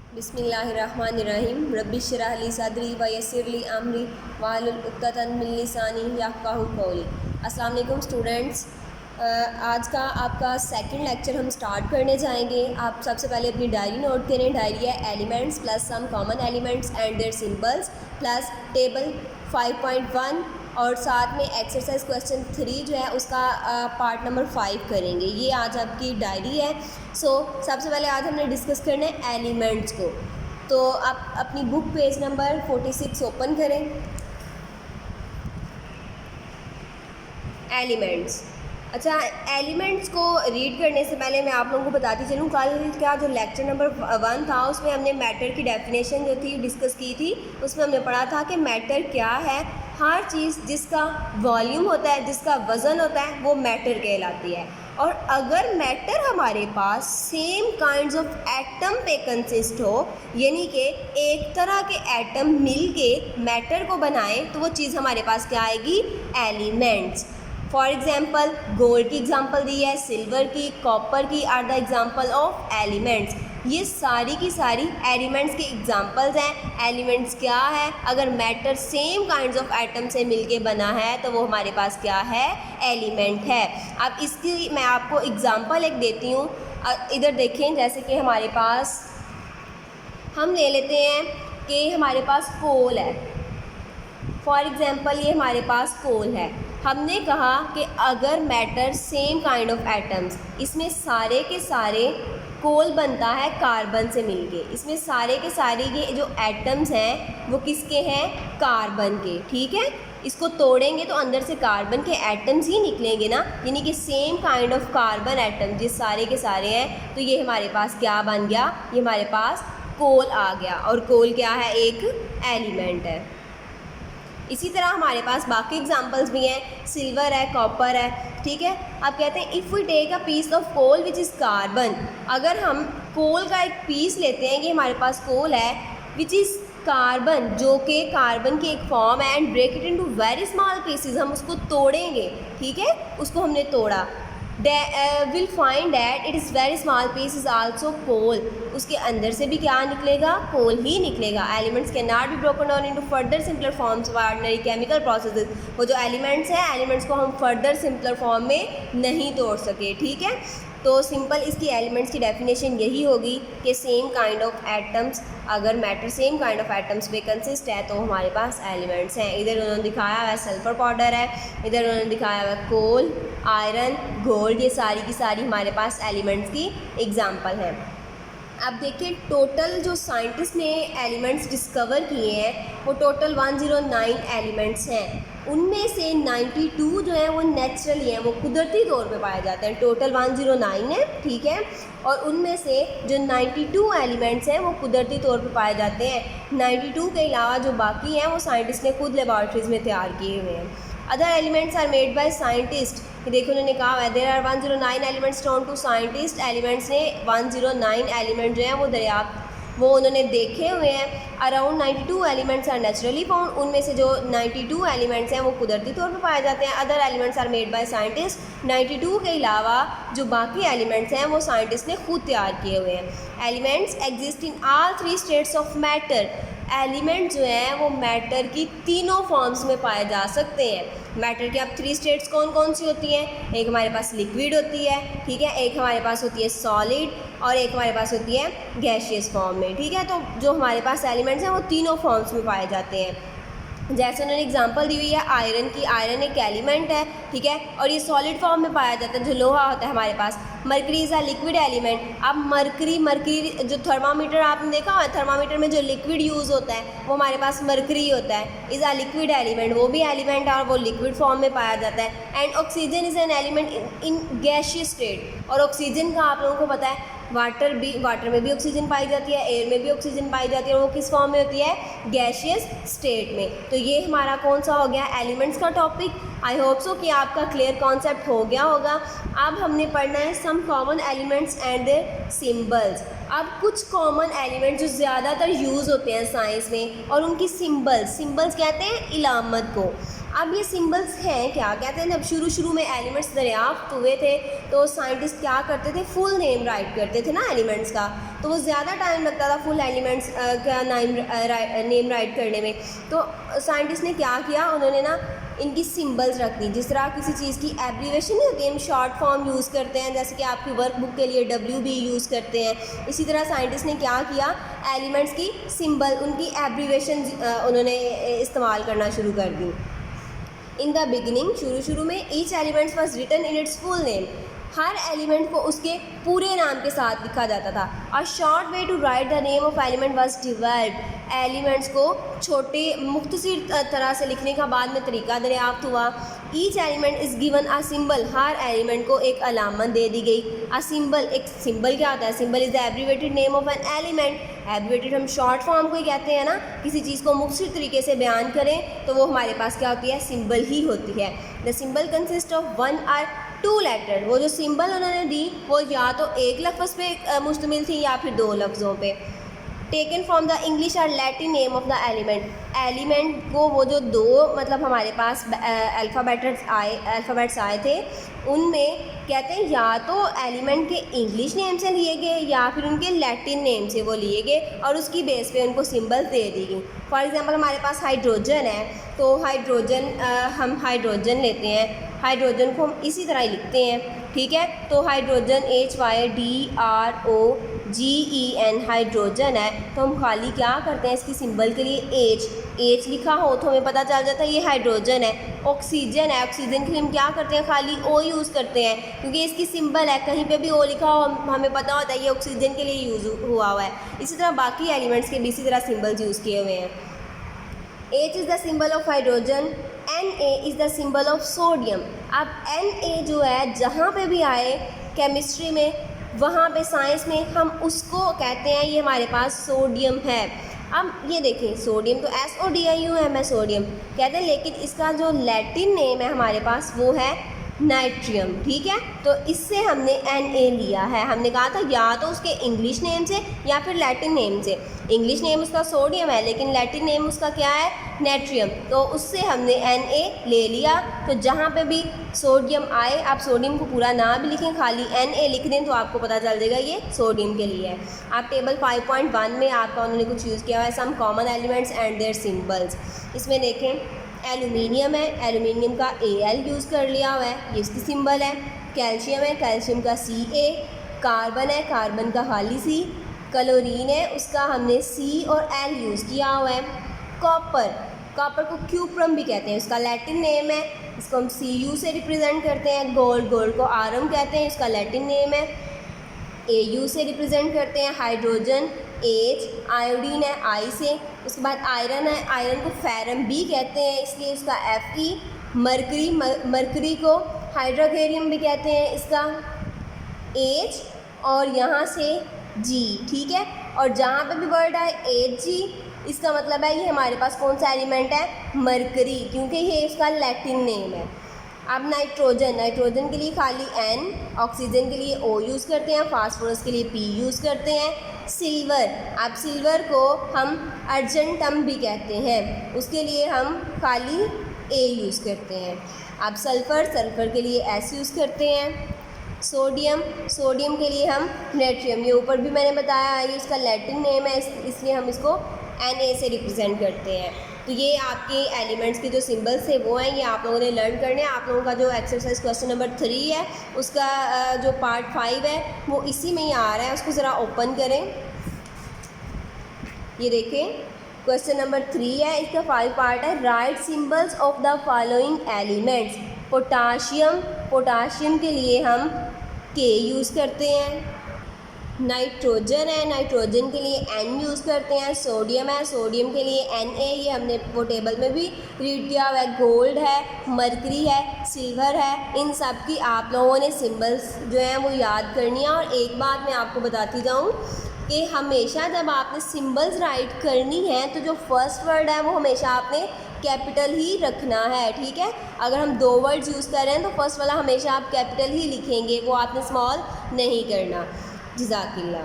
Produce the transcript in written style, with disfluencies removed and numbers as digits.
बिस्मिल्लाहिर्रहमानिर्रहीम रब्बिश्रह ली सदरी व यस्सिर ली अमरी वाहलुल उक़्दतन मिन लिसानी यफ़क़हू क़ौली। अस्सलाम वालेकुम स्टूडेंट्स, आज का आपका सेकंड लेक्चर हम स्टार्ट करने जाएंगे। आप सबसे पहले अपनी डायरी नोट करें। डायरी है elements plus some common elements and their symbols plus table 5.1 और साथ में एक्सरसाइज क्वेश्चन 3 जो है उसका पार्ट नंबर 5 करेंगे। ये आज आपकी डायरी है। सबसे पहले आज हमने डिस्कस करना है एलिमेंट्स को। तो आप अपनी बुक पेज नंबर 46 ओपन करें। एलिमेंट्स, अच्छा, एलिमेंट्स को रीड करने से पहले मैं आप लोगों को बताती चलूँ, कल का जो लेक्चर नंबर 1 था उसमें हमने मैटर की डेफिनेशन जो थी डिस्कस की थी। उसमें हमने पढ़ा था कि मैटर क्या है। हर चीज़ जिसका वॉल्यूम होता है, जिसका वज़न होता है, वो मैटर कहलाती है। और अगर मैटर हमारे पास सेम काइंड्स ऑफ एटम पे कंसिस्ट हो, यानी कि एक तरह के एटम मिल के मैटर को बनाएं, तो वो चीज़ हमारे पास क्या आएगी? एलिमेंट्स। फॉर एग्जाम्पल गोल्ड की एग्जाम्पल दी है, सिल्वर की, कॉपर की are the example of elements. ये सारी की सारी एलिमेंट्स के एग्जाम्पल्स हैं। एलिमेंट्स क्या है? अगर matter same kinds of atom से मिलके बना है तो वो हमारे पास क्या है? एलिमेंट है। अब इसकी मैं आपको एग्जाम्पल एक देती हूँ। इधर देखें, जैसे कि हमारे पास हम ले लेते हैं कि हमारे पास कोल है। फॉर एग्जाम्पल ये हमारे पास कोल है। हमने कहा कि अगर matter same kind of atoms, इसमें सारे के सारे कोल बनता है कार्बन से मिलके। इसमें सारे के सारे ये जो एटम्स हैं वो किसके हैं? कार्बन के। ठीक है, इसको तोड़ेंगे तो अंदर से कार्बन के एटम्स ही निकलेंगे ना, यानी कि same kind of carbon atom जिस सारे के सारे हैं। तो ये हमारे पास क्या बन गया? ये हमारे पास कोल आ गया। और कोल क्या है? एक एलिमेंट है। इसी तरह हमारे पास बाकी एग्जांपल्स भी हैं। सिल्वर है, कॉपर है। ठीक है, अब कहते हैं if we take a piece of coal which is carbon. अगर हम कोल का एक पीस लेते हैं, कि हमारे पास कोल है विच इज़ कार्बन, जो कि कार्बन की एक फॉर्म है, and break it into very small pieces, हम उसको तोड़ेंगे। ठीक है, उसको हमने तोड़ा, will find that it is very small piece is also coal. उसके अंदर से भी क्या निकलेगा? कोल ही निकलेगा। Elements can not be broken down into further simpler forms by ordinary chemical processes. वो जो एलिमेंट्स हैं, एलिमेंट्स को हम फर्दर सिंपलर फॉर्म में नहीं तोड़ सके। ठीक है, तो सिंपल इसकी एलिमेंट्स की डेफिनेशन यही होगी कि सेम काइंड ऑफ एटम्स, अगर matter same kind of atoms पे कंसिस्ट है तो हमारे पास एलिमेंट्स हैं। इधर उन्होंने दिखाया हुआ है सल्फर पाउडर है, इधर उन्होंने दिखाया हुआ है कोल, आयरन, गोल्ड। ये सारी की सारी हमारे पास एलिमेंट्स की एग्जांपल है। अब देखिए, टोटल जो साइंटिस्ट ने एलिमेंट्स डिस्कवर किए हैं वो टोटल 109 एलिमेंट्स हैं। उनमें से 92 जो हैं वो नेचुरली हैं, वो कुदरती तौर पे पाए जाते हैं। टोटल 109 है। ठीक है, और उनमें से जो 92 एलिमेंट्स हैं वो कुदरती तौर पे पाए जाते हैं। 92 के अलावा जो बाकी हैं वो साइंटिस्ट ने खुद लेबॉर्ट्रीज़ में तैयार किए हुए हैं। Other elements are made by scientist. देखो उन्होंने कहा है there are 109 elements known to scientist. Elements ने 109 एलिमेंट जो हैं वो दरियाफ्त, वो उन्होंने देखे हुए हैं। Around 92 elements are naturally found. उनमें से जो 92 एलिमेंट्स हैं वो कुदरती तौर पर पाए जाते हैं। Other elements are made by scientist. 92 के अलावा जो बाकी एलिमेंट्स हैं वो साइंटिस्ट ने खुद तैयार किए हुए हैं। Elements exist in all 3 states of matter. Element जो हैं वो मैटर की तीनों फॉर्म्स में पाए जा सकते हैं। मैटर की अब 3 स्टेट्स कौन कौन सी होती हैं? एक हमारे पास लिक्विड होती है, ठीक है, एक हमारे पास होती है सॉलिड, और एक हमारे पास होती है गैसियस फॉर्म में। ठीक है, तो जो हमारे पास एलिमेंट्स हैं वो तीनों फॉर्म्स में पाए जाते हैं। जैसे उन्होंने एग्जांपल दी हुई है आयरन की। आयरन एक एलिमेंट है, ठीक है, और ये सॉलिड फॉर्म में पाया जाता है, जो लोहा होता है हमारे पास। Mercury is a liquid element. अब मरकरी जो थर्मामीटर आपने देखा हुआ है, थर्मामीटर में जो लिक्विड यूज़ होता है वो हमारे पास मरकरी होता है। इज़ अ लिक्विड एलिमेंट, वो भी एलिमेंट है और वो लिक्विड फॉर्म में पाया जाता है। And oxygen is an element in gaseous state. और ऑक्सीजन का आप लोगों को पता है, वाटर में भी ऑक्सीजन पाई जाती है, एयर में भी ऑक्सीजन पाई जाती है, और वो किस फॉर्म में होती है? गैसियस स्टेट में। तो ये हमारा कौन सा हो गया? एलिमेंट्स का टॉपिक। आई होप सो कि आपका क्लियर कॉन्सेप्ट हो गया होगा। अब हमने पढ़ना है some common elements and their symbols. अब कुछ कॉमन एलिमेंट्स जो ज़्यादातर यूज़ होते हैं साइंस में, और उनकी सिंबल्स कहते हैं इलामत को। अब ये सिंबल्स हैं क्या, कहते हैं जब शुरू में एलिमेंट्स दरियाफ्त हुए थे तो साइंटिस्ट क्या करते थे, फुल नेम राइट करते थे ना एलिमेंट्स का, तो वो ज़्यादा टाइम लगता था फुल एलिमेंट्स का नेम राइट करने में। तो साइंटिस्ट ने क्या किया, उन्होंने ना इनकी सिंबल्स रख दी। जिस तरह किसी चीज़ की एब्रीवेशन नहीं होती, हम शॉर्ट फॉर्म यूज़ करते हैं, जैसे कि आपकी वर्कबुक के लिए WB यूज़ करते हैं, इसी तरह साइंटिस्ट ने क्या किया, एलिमेंट्स की सिंबल, उनकी एब्रीवेशन उन्होंने इस्तेमाल करना शुरू कर दी। इन द बिगिनिंग, शुरू में, each elements was written in its full name, हर एलिमेंट को उसके पूरे नाम के साथ लिखा जाता था। A short way to write the name of element was developed, elements को छोटे मुख्तसर तरह से लिखने का बाद में तरीका दरियाफ्त हुआ। Each element is given a symbol, her element को एक अलामत दे दी गई। अ सिंबल, एक सिंबल क्या होता है, symbol is the abbreviated name of an element, abbreviated हम शॉर्ट फॉर्म को ही कहते हैं ना, किसी चीज़ को मुख्तसर तरीके से बयान करें तो वो हमारे पास क्या होती है, सिंबल ही होती है। द सिंबल कंसिस्ट ऑफ 1 और 2 लेटर, वो जो सिंबल उन्होंने दी वो या तो एक लफ्ज़ पे मुश्तमिल थी या फिर 2 लफ्ज़ों पे। टेकन फ्रॉम द इंग्लिश और Latin name of the element, element को वो जो 2 मतलब हमारे पास अल्फ़ाबेट्स आए थे, उनमें कहते हैं या तो एलिमेंट के इंग्लिश नेम से लिए गए या फिर उनके लैटिन नेम से वो लिए गए और उसकी बेस पे उनको सिंबल्स दे दी गई। फॉर एग्ज़ाम्पल हमारे पास हाइड्रोजन है, तो हाइड्रोजन हम हाइड्रोजन लेते हैं, हाइड्रोजन को हम इसी तरह ही लिखते हैं, ठीक है। तो हाइड्रोजन HYDROGEN हाइड्रोजन है, तो हम खाली क्या करते हैं, इसकी सिंबल के लिए H लिखा हो तो हमें पता चल जाता है ये हाइड्रोजन है। ऑक्सीजन है, ऑक्सीजन के लिए हम क्या करते हैं, खाली O यूज़ करते हैं क्योंकि इसकी सिंबल है, कहीं पे भी O लिखा हो हमें पता होता है ये ऑक्सीजन के लिए यूज़ हुआ हुआ है। इसी तरह बाकी एलिमेंट्स के भी इसी तरह सिंबल्स यूज़ किए हुए हैं। H is the symbol of hydrogen, Na is the symbol of sodium. अब Na जो है जहाँ पे भी आए केमिस्ट्री में, वहाँ पे साइंस में हम उसको कहते हैं ये हमारे पास सोडियम है। अब ये देखें, सोडियम तो SODIUM है सोडियम कहते हैं, लेकिन इसका जो लैटिन नेम है हमारे पास वो है नाइट्रियम, ठीक है। तो इससे हमने Na लिया है, हमने कहा था या तो उसके इंग्लिश नेम से या फिर लैटिन नेम से। इंग्लिश नेम उसका सोडियम है लेकिन लैटिन नेम उसका क्या है, नाइट्रियम, तो उससे हमने Na ले लिया। तो जहाँ पे भी सोडियम आए, आप सोडियम को पूरा ना भी लिखें, खाली Na लिख दें तो आपको पता चल जाएगा ये सोडियम के लिए है। आप टेबल 5.1 में आपका उन्होंने कुछ यूज़ किया हुआ है, some common elements and their symbols. इसमें देखें एल्यूमिनियम है, एल्यूमिनियम का Al यूज़ कर लिया हुआ है, ये इसकी सिंबल है। कैल्शियम है, कैल्शियम का Ca। कार्बन है, कार्बन का खाली C। क्लोरीन है, उसका हमने C और L यूज़ किया हुआ है। कॉपर, कॉपर को क्यूप्रम भी कहते हैं, उसका लैटिन नेम है, इसको हम Cu से रिप्रेजेंट करते हैं। गोल्ड, गोल्ड को आरम कहते हैं, इसका लैटिन नेम है। Au से रिप्रेजेंट करते हैं। हाइड्रोजन H, आयोडीन है I से। उसके बाद आयरन है, आयरन को फेरम भी कहते हैं इसलिए उसका Fe। मरकरी, मरकरी को हाइड्रोकेरियम भी कहते हैं, इसका H और यहाँ से G, ठीक है। और जहाँ पे भी वर्ड आए Hg, इसका मतलब है ये हमारे पास कौन सा एलिमेंट है, मरकरी, क्योंकि ये इसका लैटिन नेम है। अब नाइट्रोजन, नाइट्रोजन के लिए खाली N, ऑक्सीजन के लिए O यूज़ करते हैं, फास्फोरस के लिए P यूज़ करते हैं। सिल्वर, अब सिल्वर को हम अर्जेंटम भी कहते हैं, उसके लिए हम खाली A यूज़ करते हैं। अब सल्फ़र, सल्फ़र के लिए S यूज़ करते हैं। सोडियम, सोडियम के लिए हम नेट्रियम, ये ऊपर भी मैंने बताया ये इसका लैटिन नेम है, इसलिए हम इसको Na से रिप्रेजेंट करते हैं। तो ये आपके एलिमेंट्स के जो सिंबल्स थे वो हैं, ये आप लोगों ने लर्न करने हैं। आप लोगों का जो एक्सरसाइज क्वेश्चन नंबर 3 है उसका जो पार्ट 5 है वो इसी में ही आ रहा है, उसको ज़रा ओपन करें। ये देखें क्वेश्चन नंबर 3 है, इसका 5 पार्ट है। Right symbols of the following elements. Potassium, potassium के लिए हम K यूज़ करते हैं। नाइट्रोजन है, नाइट्रोजन के लिए N यूज़ करते हैं। सोडियम है, सोडियम के लिए Na, ये हमने वो टेबल में भी रीड किया हुआ है। गोल्ड है, मरकरी है, सिल्वर है, इन सब की आप लोगों ने सिंबल्स जो हैं वो याद करनी है। और एक बात मैं आपको बताती जाऊँ कि हमेशा जब आपने सिंबल्स राइट करनी है तो जो फर्स्ट वर्ड है वो हमेशा आपने कैपिटल ही रखना है, ठीक है। अगर हम 2 वर्ड्स यूज़ कर रहे हैं तो फर्स्ट वाला हमेशा आप कैपिटल ही लिखेंगे, वो आपने स्मॉल नहीं करना। जज़ाकिल्लाह।